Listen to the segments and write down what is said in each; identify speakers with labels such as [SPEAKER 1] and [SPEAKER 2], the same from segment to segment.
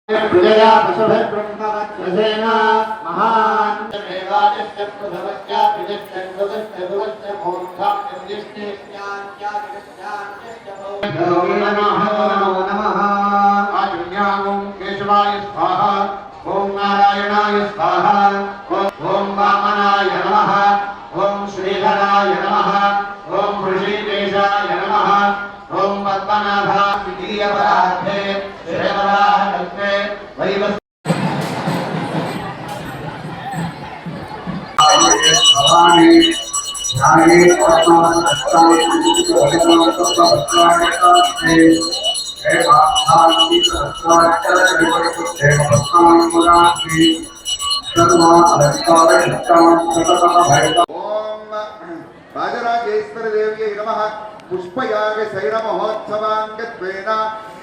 [SPEAKER 1] प्रजया पशुभिर्ब्रह्मवत्सेन महान् देवादिश्च प्रभवश्च प्रजश्च नमो नमः आयुष्यां केशवाय स्वाहा ओम नारायणाय स्वाहा ओम वामनाय नमः ओम श्रीधराय नमः ओम ऋषिकेशाय नमः ओम पद्मनाभाय द्वितीयपरार्थे श्रेयवराहकल्पे वैवस्
[SPEAKER 2] भवानी ज्ञाने परमात्मास्तानि हे भावनानि सहस्राक्षरपरिपुष्टे भक्तानि मुरारि सर्वा अलङ्कारयुक्तानि
[SPEAKER 3] ओम राजराजेश्वरी देव्यै नमः पुष्पयाग शैर महोत्सवाङ्गत्वेन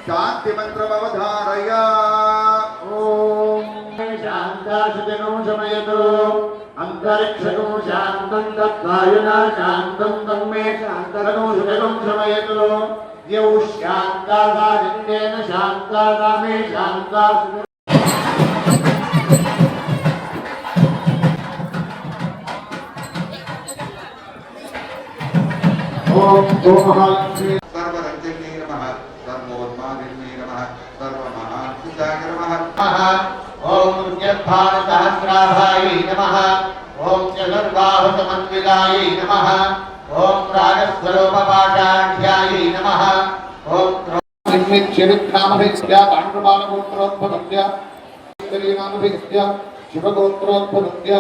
[SPEAKER 3] शांति मंत्रमवधारय
[SPEAKER 1] ओम शांताशुतिनो शमयतु अंतरिक्षको शांतं तत्कायुना शांतं तन्मे शांतरनो शुतिनो शमयतु यौ शांतासादिन्देन शांतासामे शांतासुतिनो ओम गोमहालक्ष्मी
[SPEAKER 3] सर्वरञ्जन्ये नमः सर्वोन्मादिन्ये नमः सर्वमहात्मजाय नमः
[SPEAKER 1] ओम यद्भारतसहस्राभायै नमः ओम चतुर्बाहुसमन्वितायै नमः ओम राजस्वरूपपाशाढ्यायै नमः ओम निर्मिच्चरित्रामभिस्य पाण्डुबालगोत्रोद्भवस्य नामभिस्य शिवगोत्रोद्भवस्य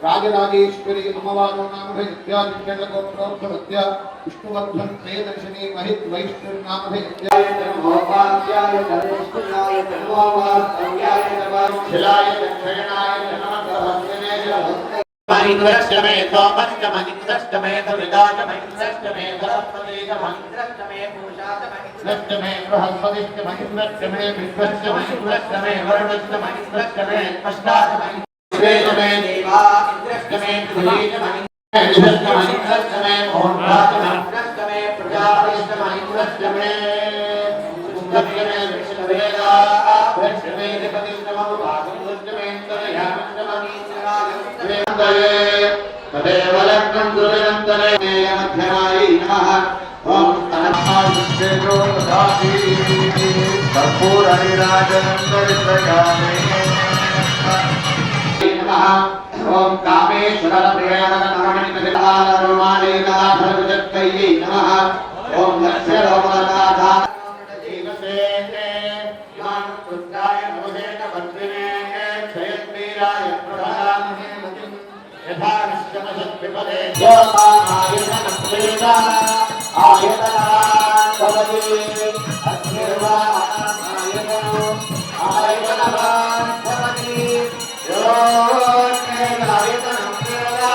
[SPEAKER 1] राजराजेश्वरी अम्मवारो नामभिस्य दिव्यगोत्रोद्भवस्य विष्णुवर्धन प्रियदर्शिनी महित वैष्णव नामभिस्य नमोपास्याय धनेश्वराय नमोवास्याय नमः शिलाय दक्षिणाय नमः महिन्द्रष्टमे सोमष्टमे धृदाचमहिन्द्रष्टमे धरस्पतिचमहिन्द्रष्टमे पूषाचमहिन्द्रष्टमे बृहस्पतिश्चमहिन्द्रष्टमे विश्वश्चमहिन्द्रष्टमे वरुणश्चमहिन्द्रष्टमे अष्टाचमहिन्द्रष्टमे देवा इन्द्रष्टमे पृथ्वीचमहिन्द्रष्टमे मोहराचमहिन्द्रष्टमे प्रजापतिश्चमहिन्द्रष्टमे सुन्दर्यमे विष्णुवेदा वृक्षमे तदेव लग्नं दुरन्तरे मध्यमायै नमः ओम तन्मायुष्येतो ददाति कर्पूरनिराजनन्दरितयामे नमः ओम कामेश्वरप्रियनमणिकटिलालरोमाणीकलाधरविजत्कयै नमः ओम लक्ष्यरोमनाथा देवसेने नमोदेन भद्रिणे क्षयत्वीराय प्रधानमे यथा निश्चमशक्तिपदे योगामायतनप्रेदा आयतनवान् भवति अग्निर्वाणायतनो आयतनवान् भवति योगायतनप्रेदा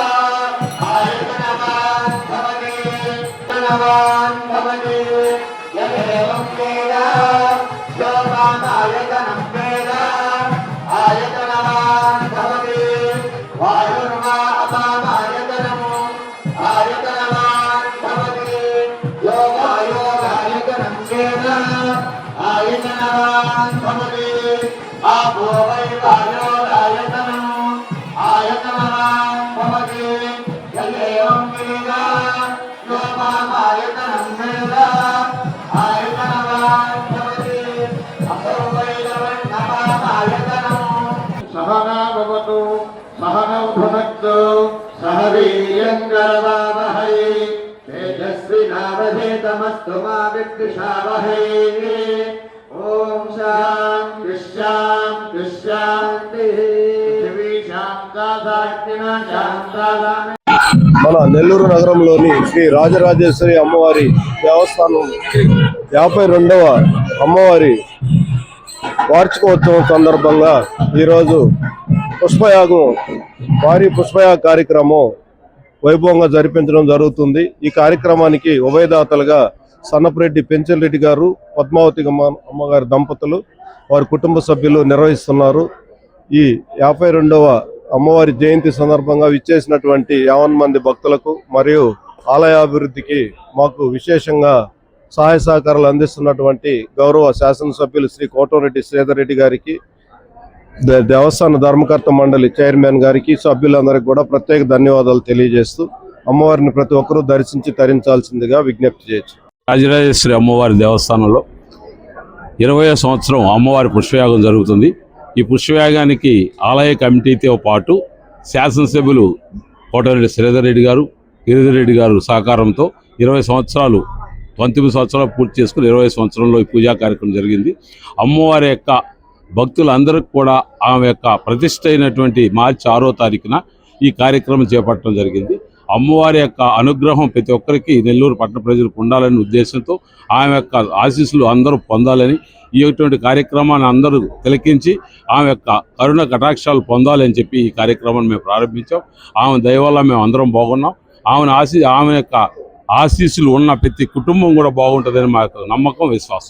[SPEAKER 1] आयतनवान् भवति तनवान् भवति यदेवं वेदा योगामायतनप्रेदा आयतनवान् भवति वायुर्वा अपामायतनमो आयतनवान् भवति योगायोगायतनं वेद आयतनवान् भवति आपो वै वायोरायतनम् आयतनवान् भवति यदेवं वेद योगामायतनं वेद आयतनवान् भवति अपो वै लवण्णमायतनम् सहना भवतु सहनौ भुनक्तु सह वीर्यङ्करवावहै तेजस्विनावधेतमस्तु मा विद्विषावहै ॐ शान्तिः शान्तिः शान्तिः पृथिवी शान्ता सात्विना शान्ता
[SPEAKER 4] మన నెల్లూరు నగరంలోని శ్రీ రాజరాజేశ్వరి అమ్మవారి దేవస్థానం 52వ అమ్మవారి వార్షికోత్సవం సందర్భంగా ఈరోజు పుష్పయాగం భారీ పుష్పయాగ కార్యక్రమం వైభవంగా జరిపించడం జరుగుతుంది. ఈ కార్యక్రమానికి ఉభయదాతలుగా సన్నపరెడ్డి పెంచలరెడ్డి గారు, పద్మావతి అమ్మగారి దంపతులు వారి కుటుంబ సభ్యులు నిర్వహిస్తున్నారు. ఈ 52వ అమ్మవారి జయంతి సందర్భంగా విచ్చేసినటువంటి 50 మంది భక్తులకు మరియు ఆలయాభివృద్ధికి మాకు విశేషంగా సహాయ సహకారాలు అందిస్తున్నటువంటి గౌరవ శాసనసభ్యులు శ్రీ కోటమిరెడ్డి శ్రీధర్ రెడ్డి గారికి, దేవస్థాన ధర్మకర్త మండలి చైర్మన్ గారికి, సభ్యులందరికీ కూడా ప్రత్యేక ధన్యవాదాలు తెలియజేస్తూ అమ్మవారిని ప్రతి ఒక్కరూ దర్శించి తరించాల్సిందిగా విజ్ఞప్తి చేయొచ్చు.
[SPEAKER 5] రాజరాజేశ్వరి అమ్మవారి దేవస్థానంలో 20వ సంవత్సరం అమ్మవారి పుష్పయాగం జరుగుతుంది. ఈ పుష్పయాగానికి ఆలయ కమిటీతో పాటు శాసనసభ్యులు కోటమిరెడ్డి శ్రీధర్ రెడ్డి గారు, గిరిధర్ రెడ్డి గారు సహకారంతో 19 సంవత్సరాలు పూర్తి చేసుకుని 20వ సంవత్సరంలో ఈ పూజా కార్యక్రమం జరిగింది. అమ్మవారి యొక్క భక్తులందరికీ కూడా ఆమె యొక్క ప్రతిష్ఠ అయినటువంటి మార్చి 6వ తారీఖున ఈ కార్యక్రమం చేపట్టడం జరిగింది. అమ్మవారి యొక్క అనుగ్రహం ప్రతి ఒక్కరికి నెల్లూరు పట్టణ ప్రజలకు ఉండాలనే ఉద్దేశంతో ఆమె యొక్క ఆశీస్సులు అందరూ పొందాలని, ఇటువంటి కార్యక్రమాన్ని అందరూ తిలకించి ఆమె యొక్క కరుణ కటాక్షాలు పొందాలని చెప్పి ఈ కార్యక్రమాన్ని మేము ప్రారంభించాం. ఆమె దయ వల్ల మేము అందరం బాగున్నాం. ఆమె యొక్క ఆశీస్సులు ఉన్న ప్రతి కుటుంబం కూడా బాగుంటుందని మా యొక్క నమ్మకం, విశ్వాసం.